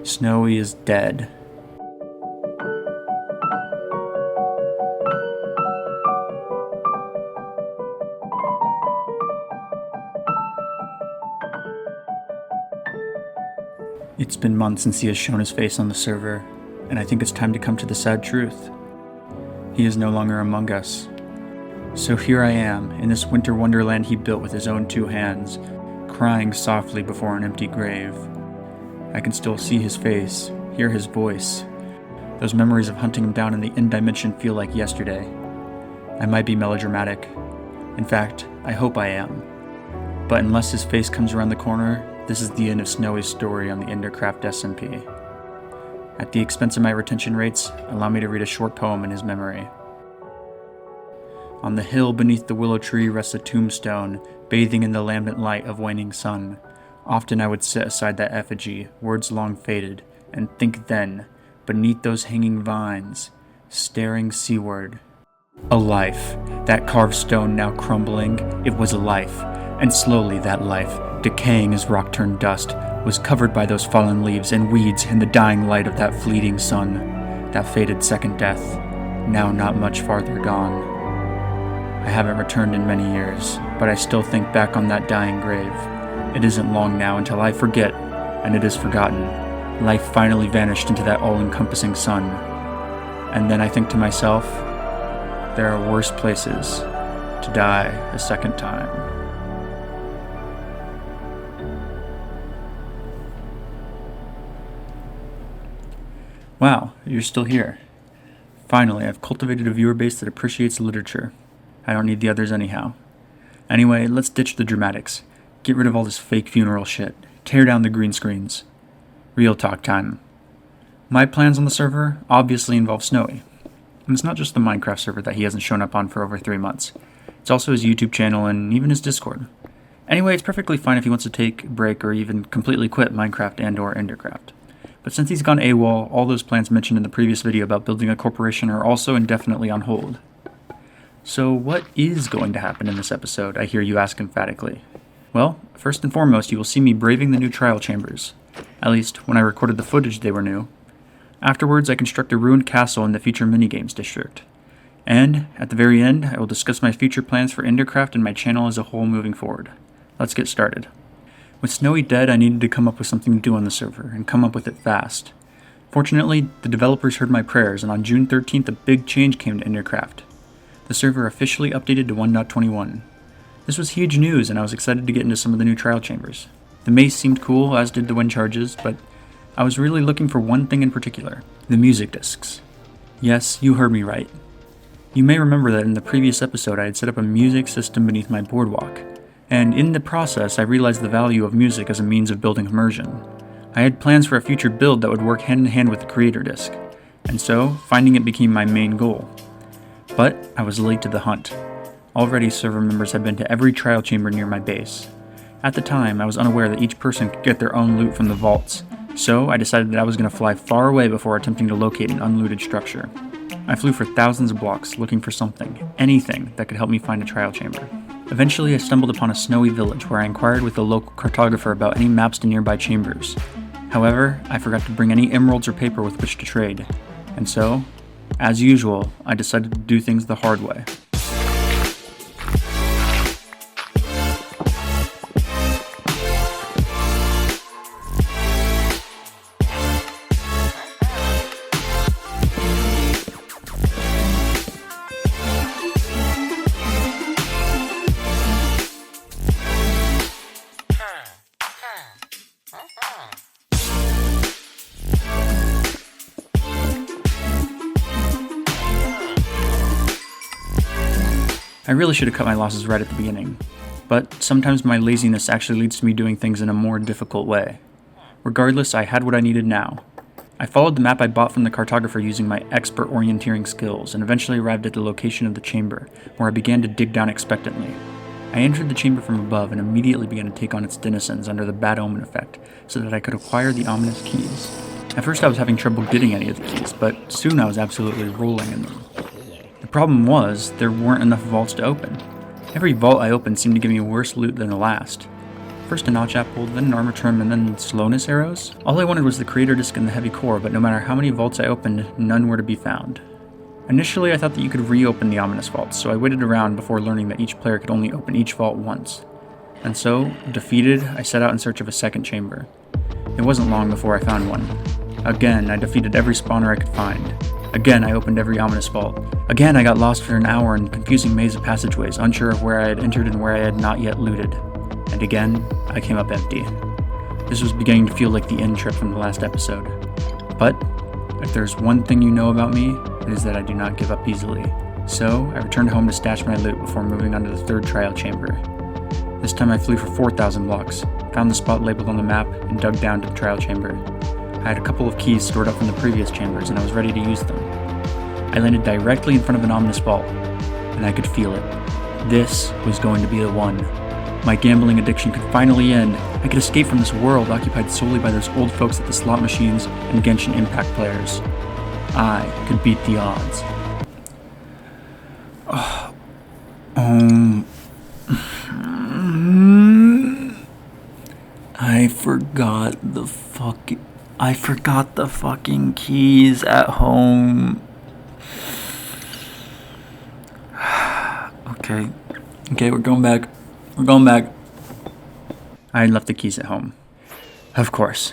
Snowy is dead. It's been months since he has shown his face on the server, and I think it's time to come to the sad truth. He is no longer among us. So here I am, in this winter wonderland he built with his own two hands, crying softly before an empty grave. I can still see his face, hear his voice. Those memories of hunting him down in the end dimension feel like yesterday. I might be melodramatic. In fact, I hope I am. But unless his face comes around the corner, this is the end of Snowy's story on the Endercraft SMP. At the expense of my retention rates, allow me to read a short poem in his memory. On the hill beneath the willow tree rests a tombstone, bathing in the lambent light of waning sun. Often I would sit aside that effigy, words long faded, and think then, beneath those hanging vines, staring seaward. A life, that carved stone now crumbling, it was a life, and slowly that life, decaying as rock turned dust, was covered by those fallen leaves and weeds in the dying light of that fleeting sun, that faded second death, now not much farther gone. I haven't returned in many years, but I still think back on that dying grave. It isn't long now until I forget, and it is forgotten. Life finally vanished into that all-encompassing sun. And then I think to myself, there are worse places to die a second time. Wow, you're still here. Finally, I've cultivated a viewer base that appreciates literature. I don't need the others anyhow. Anyway, let's ditch the dramatics. Get rid of all this fake funeral shit. Tear down the green screens. Real talk time. My plans on the server obviously involve Snowy. And it's not just the Minecraft server that he hasn't shown up on for over 3 months. It's also his YouTube channel and even his Discord. Anyway, it's perfectly fine if he wants to take a break or even completely quit Minecraft and or Endercraft. But since he's gone AWOL, all those plans mentioned in the previous video about building a corporation are also indefinitely on hold. So what is going to happen in this episode, I hear you ask emphatically? Well, first and foremost, you will see me braving the new trial chambers. At least, when I recorded the footage, they were new. Afterwards, I construct a ruined castle in the future minigames district. And, at the very end, I will discuss my future plans for Endercraft and my channel as a whole moving forward. Let's get started. With Snowy dead, I needed to come up with something to do on the server, and come up with it fast. Fortunately, the developers heard my prayers, and on June 13th a big change came to Endercraft. The server officially updated to 1.21. This was huge news, and I was excited to get into some of the new trial chambers. The maze seemed cool, as did the wind charges, but I was really looking for one thing in particular: the music discs. Yes, you heard me right. You may remember that in the previous episode I had set up a music system beneath my boardwalk, and in the process I realized the value of music as a means of building immersion. I had plans for a future build that would work hand in hand with the creator disc, and so finding it became my main goal. But I was late to the hunt. Already server members had been to every trial chamber near my base. At the time, I was unaware that each person could get their own loot from the vaults, so I decided that I was going to fly far away before attempting to locate an unlooted structure. I flew for thousands of blocks looking for something, anything, that could help me find a trial chamber. Eventually, I stumbled upon a snowy village where I inquired with the local cartographer about any maps to nearby chambers. However, I forgot to bring any emeralds or paper with which to trade, and so, as usual, I decided to do things the hard way. I really should have cut my losses right at the beginning, but sometimes my laziness actually leads to me doing things in a more difficult way. Regardless, I had what I needed now. I followed the map I bought from the cartographer using my expert orienteering skills and eventually arrived at the location of the chamber, where I began to dig down expectantly. I entered the chamber from above and immediately began to take on its denizens under the bad omen effect, so that I could acquire the ominous keys. At first I was having trouble getting any of the keys, but soon I was absolutely rolling in them. The problem was, there weren't enough vaults to open. Every vault I opened seemed to give me worse loot than the last. First a notch apple, then an armor trim, and then slowness arrows. All I wanted was the creator disc and the heavy core, but no matter how many vaults I opened, none were to be found. Initially, I thought that you could reopen the ominous vaults, so I waited around before learning that each player could only open each vault once. And so, defeated, I set out in search of a second chamber. It wasn't long before I found one. Again, I defeated every spawner I could find. Again, I opened every ominous vault. Again, I got lost for an hour in a confusing maze of passageways, unsure of where I had entered and where I had not yet looted. And again, I came up empty. This was beginning to feel like the end trip from the last episode. But, if there's one thing you know about me, it is that I do not give up easily. So, I returned home to stash my loot before moving on to the third trial chamber. This time I flew for 4,000 blocks, found the spot labeled on the map, and dug down to the trial chamber. I had a couple of keys stored up from the previous chambers, and I was ready to use them. I landed directly in front of an ominous vault, and I could feel it. This was going to be the one. My gambling addiction could finally end. I could escape from this world occupied solely by those old folks at the slot machines and Genshin Impact players. I could beat the odds. I forgot the fucking keys at home. Okay, we're going back. I had left the keys at home. Of course.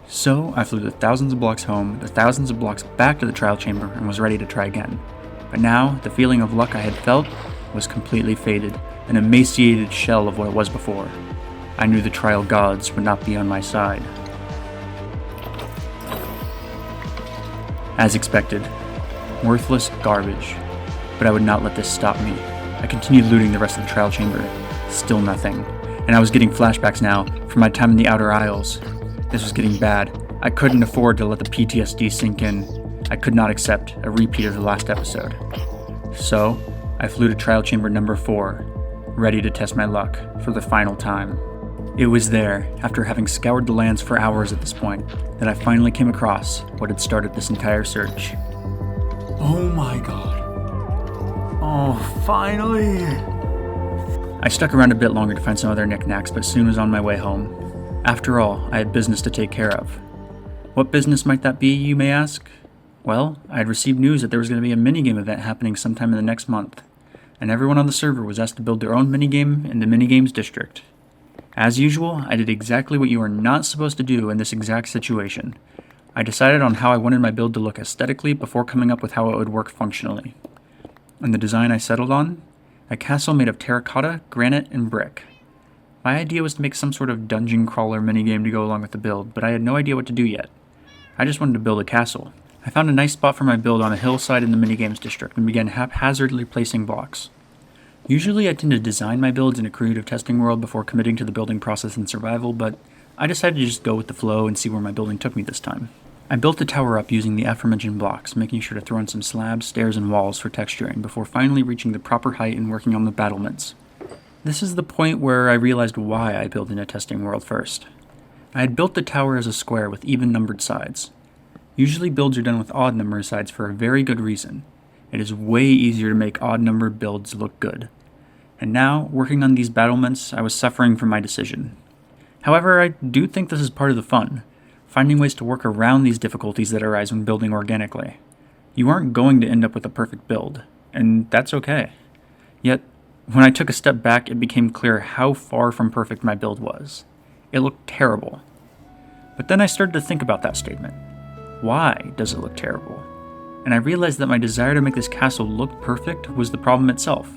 So, I flew the thousands of blocks home, the thousands of blocks back to the trial chamber, and was ready to try again. But now, the feeling of luck I had felt was completely faded, an emaciated shell of what it was before. I knew the trial gods would not be on my side. As expected, worthless garbage. But I would not let this stop me. I continued looting the rest of the trial chamber. Still nothing. And I was getting flashbacks now from my time in the Outer Isles. This was getting bad. I couldn't afford to let the PTSD sink in. I could not accept a repeat of the last episode. So, I flew to trial chamber number 4, ready to test my luck for the final time. It was there, after having scoured the lands for hours at this point, that I finally came across what had started this entire search. Oh my god. Oh, finally! I stuck around a bit longer to find some other knickknacks, but soon was on my way home. After all, I had business to take care of. What business might that be, you may ask? Well, I had received news that there was going to be a minigame event happening sometime in the next month, and everyone on the server was asked to build their own minigame in the minigames district. As usual, I did exactly what you are not supposed to do in this exact situation. I decided on how I wanted my build to look aesthetically before coming up with how it would work functionally. And the design I settled on? A castle made of terracotta, granite, and brick. My idea was to make some sort of dungeon crawler minigame to go along with the build, but I had no idea what to do yet. I just wanted to build a castle. I found a nice spot for my build on a hillside in the minigames district and began haphazardly placing blocks. Usually I tend to design my builds in a creative testing world before committing to the building process in survival, but I decided to just go with the flow and see where my building took me this time. I built the tower up using the aforementioned blocks, making sure to throw in some slabs, stairs, and walls for texturing before finally reaching the proper height and working on the battlements. This is the point where I realized why I built in a testing world first. I had built the tower as a square with even-numbered sides. Usually builds are done with odd-numbered sides for a very good reason. It is way easier to make odd-numbered builds look good. And now, working on these battlements, I was suffering from my decision. However, I do think this is part of the fun, finding ways to work around these difficulties that arise when building organically. You aren't going to end up with a perfect build, and that's okay. Yet, when I took a step back, it became clear how far from perfect my build was. It looked terrible. But then I started to think about that statement. Why does it look terrible? And I realized that my desire to make this castle look perfect was the problem itself.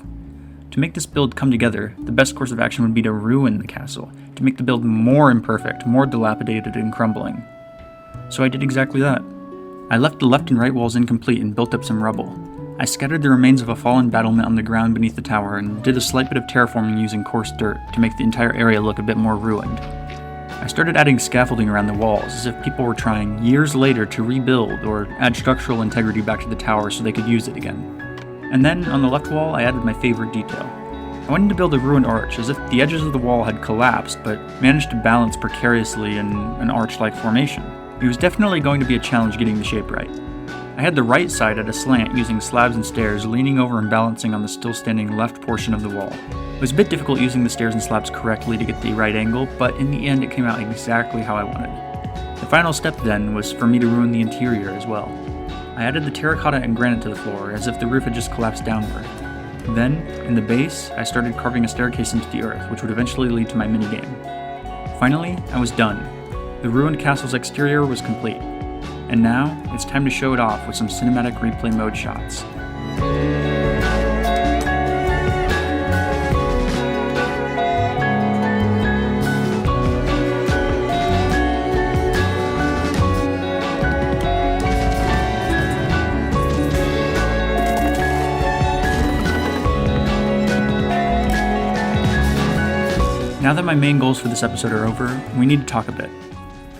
To make this build come together, the best course of action would be to ruin the castle, to make the build more imperfect, more dilapidated and crumbling. So I did exactly that. I left the left and right walls incomplete and built up some rubble. I scattered the remains of a fallen battlement on the ground beneath the tower and did a slight bit of terraforming using coarse dirt to make the entire area look a bit more ruined. I started adding scaffolding around the walls as if people were trying years later to rebuild or add structural integrity back to the tower so they could use it again. And then, on the left wall, I added my favorite detail. I wanted to build a ruined arch, as if the edges of the wall had collapsed, but managed to balance precariously in an arch-like formation. It was definitely going to be a challenge getting the shape right. I had the right side at a slant using slabs and stairs, leaning over and balancing on the still standing left portion of the wall. It was a bit difficult using the stairs and slabs correctly to get the right angle, but in the end it came out exactly how I wanted. The final step then was for me to ruin the interior as well. I added the terracotta and granite to the floor, as if the roof had just collapsed downward. Then, in the base, I started carving a staircase into the earth, which would eventually lead to my minigame. Finally, I was done. The ruined castle's exterior was complete. And now, it's time to show it off with some cinematic replay mode shots. Now that my main goals for this episode are over, we need to talk a bit.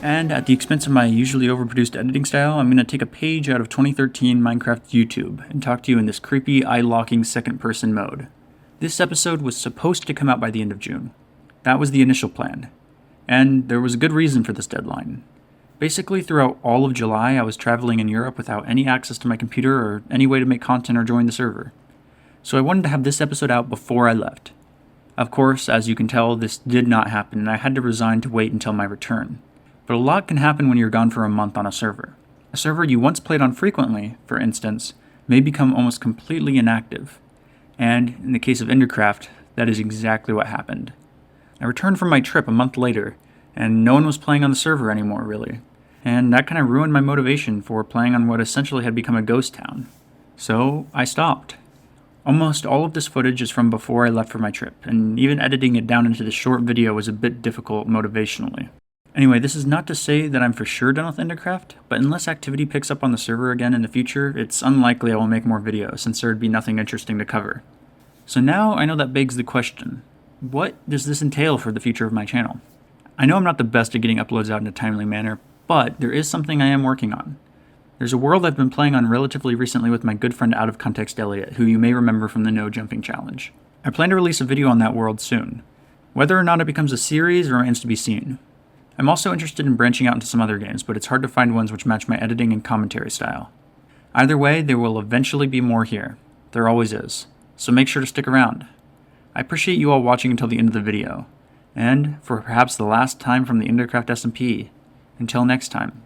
And at the expense of my usually overproduced editing style, I'm going to take a page out of 2013 Minecraft YouTube and talk to you in this creepy, eye-locking second-person mode. This episode was supposed to come out by the end of June. That was the initial plan. And there was a good reason for this deadline. Basically, throughout all of July, I was traveling in Europe without any access to my computer or any way to make content or join the server. So I wanted to have this episode out before I left. Of course, as you can tell, this did not happen, and I had to resign to wait until my return. But a lot can happen when you're gone for a month on a server. A server you once played on frequently, for instance, may become almost completely inactive. And, in the case of Endercraft, that is exactly what happened. I returned from my trip a month later, and no one was playing on the server anymore, really. And that kind of ruined my motivation for playing on what essentially had become a ghost town. So, I stopped. Almost all of this footage is from before I left for my trip, and even editing it down into this short video was a bit difficult motivationally. Anyway, this is not to say that I'm for sure done with Endercraft, but unless activity picks up on the server again in the future, it's unlikely I will make more videos, since there would be nothing interesting to cover. So now I know that begs the question, what does this entail for the future of my channel? I know I'm not the best at getting uploads out in a timely manner, but there is something I am working on. There's a world I've been playing on relatively recently with my good friend Out of Context Elliot, who you may remember from the No Jumping Challenge. I plan to release a video on that world soon. Whether or not it becomes a series remains to be seen. I'm also interested in branching out into some other games, but it's hard to find ones which match my editing and commentary style. Either way, there will eventually be more here. There always is. So make sure to stick around. I appreciate you all watching until the end of the video. And, for perhaps the last time from the Endercraft SMP, until next time,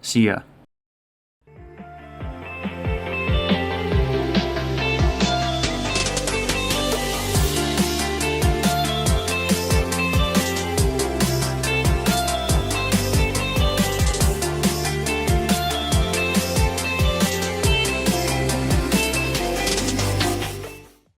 see ya.